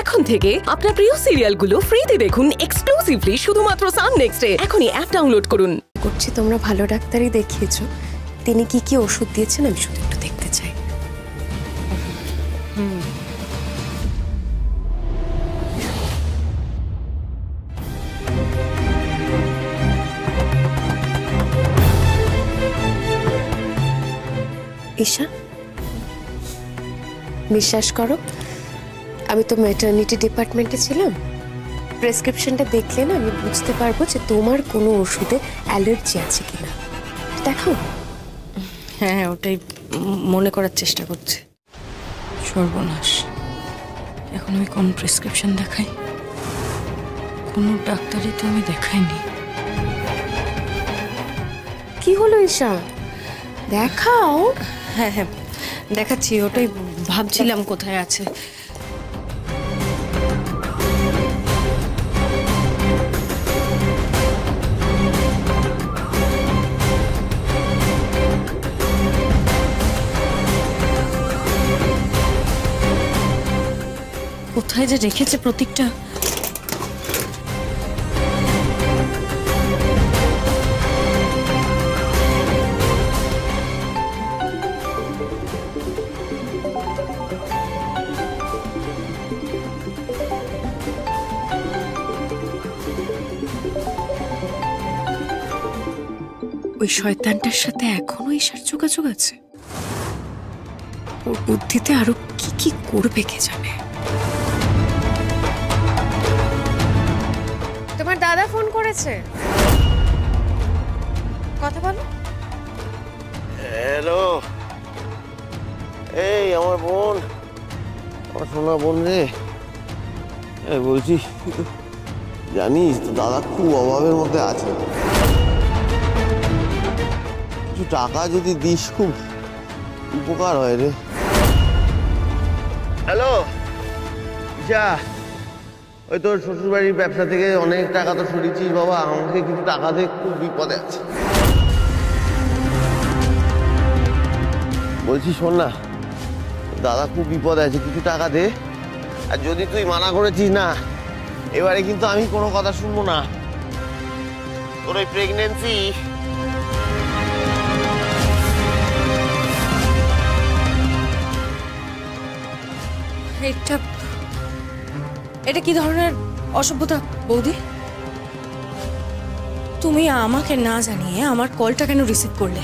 এখন থেকে আপনার প্রিয় সিরিয়ালগুলো ফ্রিতে দেখুন এক্সক্লুসিভলি শুধুমাত্র সান নেক্সটে। এখনই অ্যাপ ডাউনলোড করুন। করছি তোমরা ভালো ডাক্তারই দেখিয়েছো, তিনি কি কি ওষুধ দিয়েছেন আমি শুধু একটু দেখতে চাই। ঈশা, বিশ্বাস করো আমি তো ম্যাটারনিটি ডিপার্টমেন্টে ছিলাম। প্রেসক্রিপশনটা দেখলে না আমি বুঝতে পারবো যে তোমার কোনো ওষুধে অ্যালার্জি আছে কিনা। দেখো। হ্যাঁ, ওটাই মনে করার চেষ্টা করছি। সর্বনাশ, এখন আমি কোন প্রেসক্রিপশন দেখাই? কোনো ডাক্তারই তো আমি দেখাইনি। কি হলো ঈশা, দেখাও। হ্যাঁ হ্যাঁ দেখাচ্ছি, ওটাই ভাবছিলাম কোথায় আছে। কোথায় যে রেখেছে প্রতীকটা। ওই শয়তানটার সাথে এখনো ঈশার যোগাযোগ আছে। ওর বুদ্ধিতে আরো কি কি করবে কে জানে। তোমার দাদা ফোন করেছে, কথা বলো। হ্যালো, এই আমার বোন, আমার সোনা বোন রে। বলছি, জানিস তো দাদা খুব অভাবের মধ্যে আছে। কিছু টাকা যদি দিস খুব উপকার হয় রে। হ্যালো ঈশা, ওই তোর শ্বশুরবাড়ির ব্যবসা থেকে অনেক টাকা তো সরিয়েছিস বাবা, আমাকে কিছু টাকা দিয়ে খুব বিপদে আছে। বলছি শোন না, দাদা খুব বিপদে আছে, কিছু টাকা দে। আর যদি তুই মানা করেছিস না, এবারে কিন্তু আমি কোনো কথা শুনবো না। তোর ওই প্রেগনেন্সি এটা কি ধরনের অসভ্যতা বৌদি? তুমি আমাকে না জানিয়ে আমার কলটা কেন রিসিভ করলে?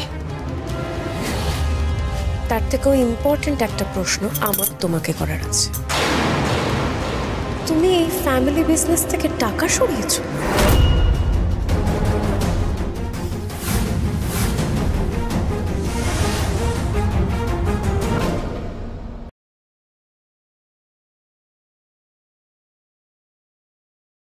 তার থেকেও ইম্পর্টেন্ট একটা প্রশ্ন আমার তোমাকে করার আছে। তুমি এই ফ্যামিলি বিজনেস থেকে টাকা সরিয়েছো?